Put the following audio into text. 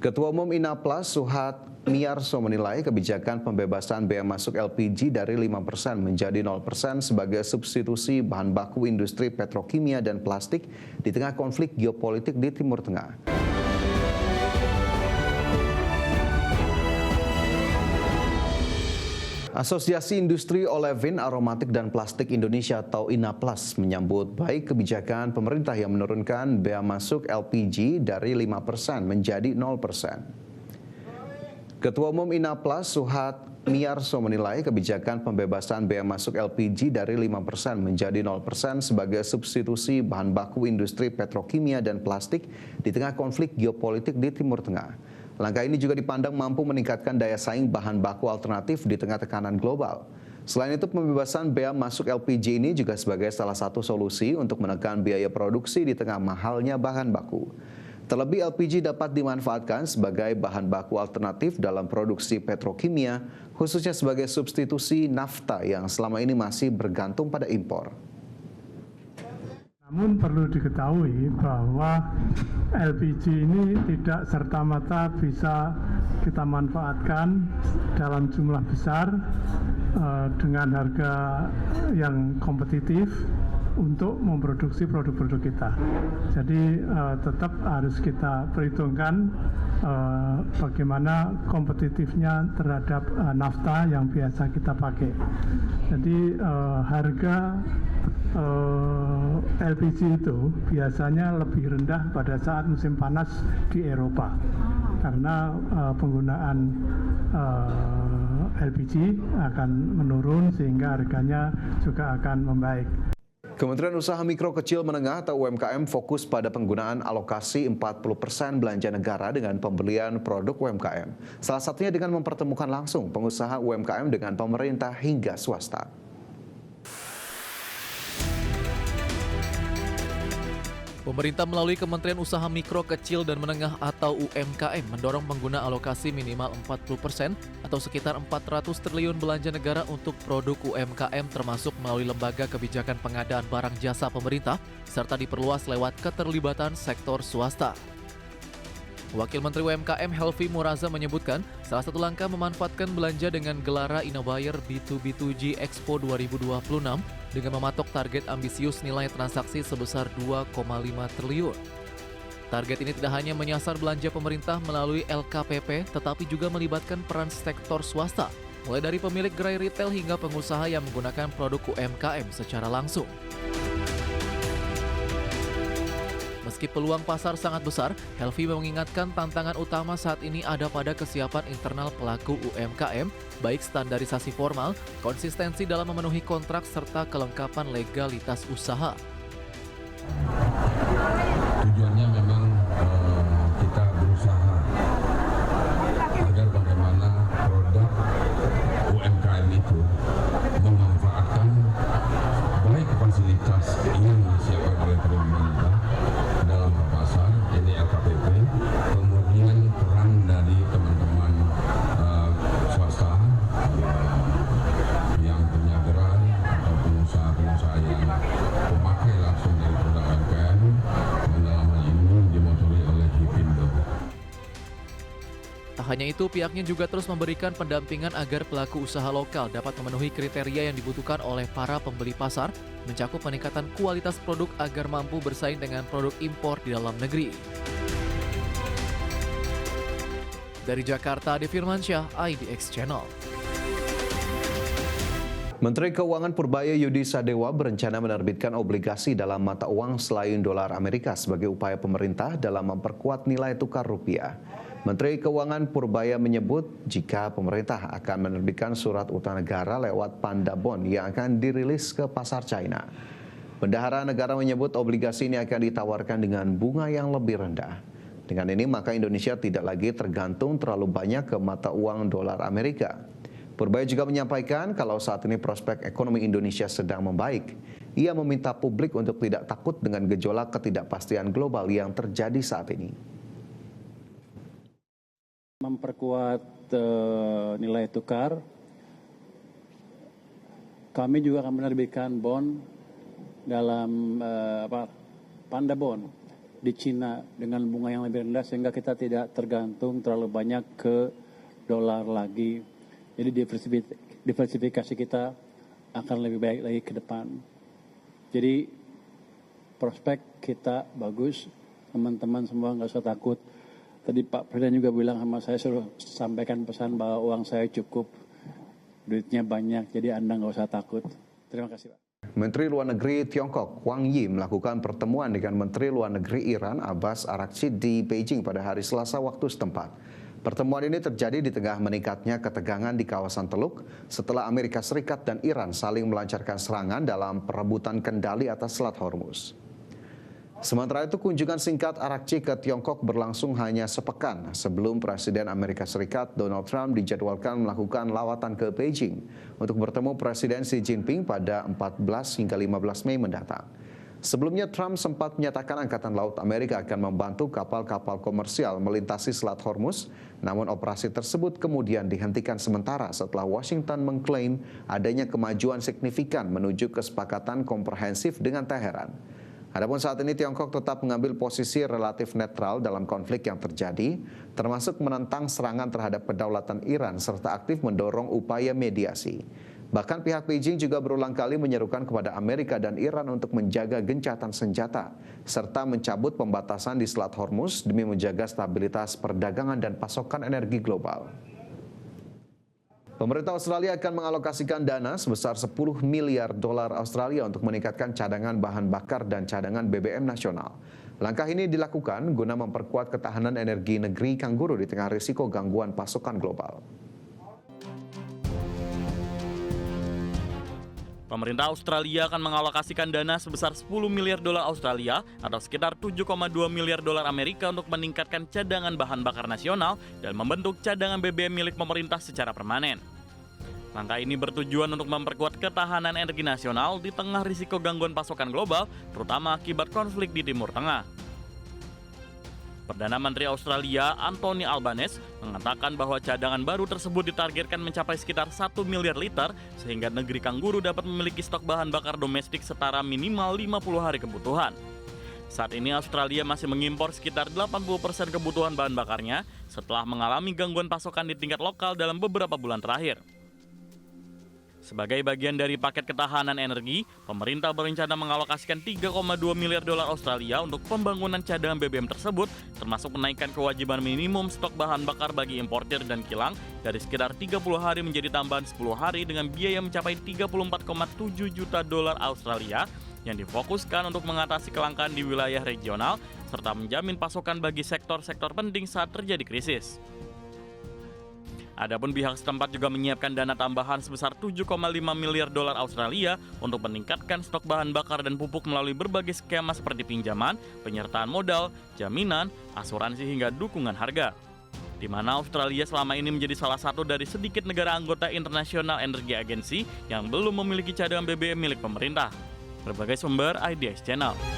Ketua Umum Inaplas Suhat Miyarso menilai kebijakan pembebasan bea masuk LPG dari 5% menjadi 0% sebagai substitusi bahan baku industri petrokimia dan plastik di tengah konflik geopolitik di Timur Tengah. Asosiasi Industri Olefin, Aromatik dan Plastik Indonesia atau Inaplas menyambut baik kebijakan pemerintah yang menurunkan bea masuk LPG dari 5% menjadi 0%. Ketua Umum Inaplas Suhat Miyarso menilai kebijakan pembebasan bea masuk LPG dari 5% menjadi 0% sebagai substitusi bahan baku industri petrokimia dan plastik di tengah konflik geopolitik di Timur Tengah. Langkah ini juga dipandang mampu meningkatkan daya saing bahan baku alternatif di tengah tekanan global. Selain itu, pembebasan bea masuk LPG ini juga sebagai salah satu solusi untuk menekan biaya produksi di tengah mahalnya bahan baku. Terlebih LPG dapat dimanfaatkan sebagai bahan baku alternatif dalam produksi petrokimia, khususnya sebagai substitusi nafta yang selama ini masih bergantung pada impor. Namun perlu diketahui bahwa LPG ini tidak serta-merta bisa kita manfaatkan dalam jumlah besar dengan harga yang kompetitif untuk memproduksi produk-produk kita. Jadi tetap harus kita perhitungkan bagaimana kompetitifnya terhadap nafta yang biasa kita pakai. Jadi harga LPG itu biasanya lebih rendah pada saat musim panas di Eropa karena penggunaan LPG akan menurun sehingga harganya juga akan membaik. Kementerian Usaha Mikro Kecil Menengah atau UMKM fokus pada penggunaan alokasi 40% belanja negara dengan pembelian produk UMKM. Salah satunya dengan mempertemukan langsung pengusaha UMKM dengan pemerintah hingga swasta. Pemerintah melalui Kementerian Usaha Mikro Kecil dan Menengah atau UMKM mendorong pengguna alokasi minimal 40% atau sekitar 400 triliun belanja negara untuk produk UMKM termasuk melalui lembaga kebijakan pengadaan barang jasa pemerintah serta diperluas lewat keterlibatan sektor swasta. Wakil Menteri UMKM Helvi Muraza menyebutkan salah satu langkah memanfaatkan belanja dengan Gelora Innobuyer B2B2G Expo 2026 dengan mematok target ambisius nilai transaksi sebesar 2,5 triliun. Target ini tidak hanya menyasar belanja pemerintah melalui LKPP, tetapi juga melibatkan peran sektor swasta, mulai dari pemilik gerai retail hingga pengusaha yang menggunakan produk UMKM secara langsung. Meski peluang pasar sangat besar, Helvi mengingatkan tantangan utama saat ini ada pada kesiapan internal pelaku UMKM, baik standarisasi formal, konsistensi dalam memenuhi kontrak, serta kelengkapan legalitas usaha. Tujuannya memang kita berusaha agar bagaimana produk UMKM itu memanfaatkan baik fasilitas yang disiapkan oleh pemerintah dalam pasar, ini LKPP, kemudian peran dari teman-teman swasta yang punya gerai atau pengusaha-pengusaha yang pemakai langsung dari produk UMKM, dan dalam hal ini dimotori oleh Hipindo. Tak hanya itu, pihaknya juga terus memberikan pendampingan agar pelaku usaha lokal dapat memenuhi kriteria yang dibutuhkan oleh para pembeli pasar, mencakup peningkatan kualitas produk agar mampu bersaing dengan produk impor di dalam negeri. Dari Jakarta, Ade Firmansyah, IDX Channel. Menteri Keuangan Purbaya Yudi Sadewa berencana menerbitkan obligasi dalam mata uang selain dolar Amerika sebagai upaya pemerintah dalam memperkuat nilai tukar rupiah. Menteri Keuangan Purbaya menyebut jika pemerintah akan menerbitkan surat utang negara lewat Panda Bond yang akan dirilis ke pasar China. Bendahara negara menyebut obligasi ini akan ditawarkan dengan bunga yang lebih rendah. Dengan ini maka Indonesia tidak lagi tergantung terlalu banyak ke mata uang dolar Amerika. Purbaya juga menyampaikan kalau saat ini prospek ekonomi Indonesia sedang membaik. Ia meminta publik untuk tidak takut dengan gejolak ketidakpastian global yang terjadi saat ini. Memperkuat nilai tukar, kami juga akan menerbitkan bond dalam Panda Bond di Cina dengan bunga yang lebih rendah sehingga kita tidak tergantung terlalu banyak ke dolar lagi. Jadi diversifikasi kita akan lebih baik lagi ke depan. Jadi prospek kita bagus, teman-teman semua nggak usah takut. Tadi Pak Presiden juga bilang sama saya, suruh sampaikan pesan bahwa uang saya cukup, duitnya banyak, jadi Anda nggak usah takut. Terima kasih Pak. Menteri Luar Negeri Tiongkok Wang Yi melakukan pertemuan dengan Menteri Luar Negeri Iran Abbas Araghchi di Beijing pada hari Selasa waktu setempat. Pertemuan ini terjadi di tengah meningkatnya ketegangan di kawasan Teluk setelah Amerika Serikat dan Iran saling melancarkan serangan dalam perebutan kendali atas Selat Hormuz. Sementara itu, kunjungan singkat Araghchi ke Tiongkok berlangsung hanya sepekan sebelum Presiden Amerika Serikat Donald Trump dijadwalkan melakukan lawatan ke Beijing untuk bertemu Presiden Xi Jinping pada 14 hingga 15 Mei mendatang. Sebelumnya, Trump sempat menyatakan Angkatan Laut Amerika akan membantu kapal-kapal komersial melintasi Selat Hormuz, namun operasi tersebut kemudian dihentikan sementara setelah Washington mengklaim adanya kemajuan signifikan menuju kesepakatan komprehensif dengan Teheran. Adapun saat ini Tiongkok tetap mengambil posisi relatif netral dalam konflik yang terjadi, termasuk menentang serangan terhadap kedaulatan Iran serta aktif mendorong upaya mediasi. Bahkan pihak Beijing juga berulang kali menyerukan kepada Amerika dan Iran untuk menjaga gencatan senjata, serta mencabut pembatasan di Selat Hormuz demi menjaga stabilitas perdagangan dan pasokan energi global. Pemerintah Australia akan mengalokasikan dana sebesar 10 miliar dolar Australia untuk meningkatkan cadangan bahan bakar dan cadangan BBM nasional. Langkah ini dilakukan guna memperkuat ketahanan energi negeri Kangguru di tengah risiko gangguan pasokan global. Pemerintah Australia akan mengalokasikan dana sebesar 10 miliar dolar Australia atau sekitar 7,2 miliar dolar Amerika untuk meningkatkan cadangan bahan bakar nasional dan membentuk cadangan BBM milik pemerintah secara permanen. Langkah ini bertujuan untuk memperkuat ketahanan energi nasional di tengah risiko gangguan pasokan global, terutama akibat konflik di Timur Tengah. Perdana Menteri Australia Anthony Albanese mengatakan bahwa cadangan baru tersebut ditargetkan mencapai sekitar 1 miliar liter sehingga negeri Kangguru dapat memiliki stok bahan bakar domestik setara minimal 50 hari kebutuhan. Saat ini Australia masih mengimpor sekitar 80% kebutuhan bahan bakarnya setelah mengalami gangguan pasokan di tingkat lokal dalam beberapa bulan terakhir. Sebagai bagian dari paket ketahanan energi, pemerintah berencana mengalokasikan 3,2 miliar dolar Australia untuk pembangunan cadangan BBM tersebut, termasuk menaikkan kewajiban minimum stok bahan bakar bagi importir dan kilang dari sekitar 30 hari menjadi tambahan 10 hari dengan biaya mencapai 34,7 juta dolar Australia yang difokuskan untuk mengatasi kelangkaan di wilayah regional serta menjamin pasokan bagi sektor-sektor penting saat terjadi krisis. Adapun pihak setempat juga menyiapkan dana tambahan sebesar 7,5 miliar dolar Australia untuk meningkatkan stok bahan bakar dan pupuk melalui berbagai skema seperti pinjaman, penyertaan modal, jaminan, asuransi hingga dukungan harga. Di mana Australia selama ini menjadi salah satu dari sedikit negara anggota International Energy Agency yang belum memiliki cadangan BBM milik pemerintah. Berbagai sumber IDX Channel.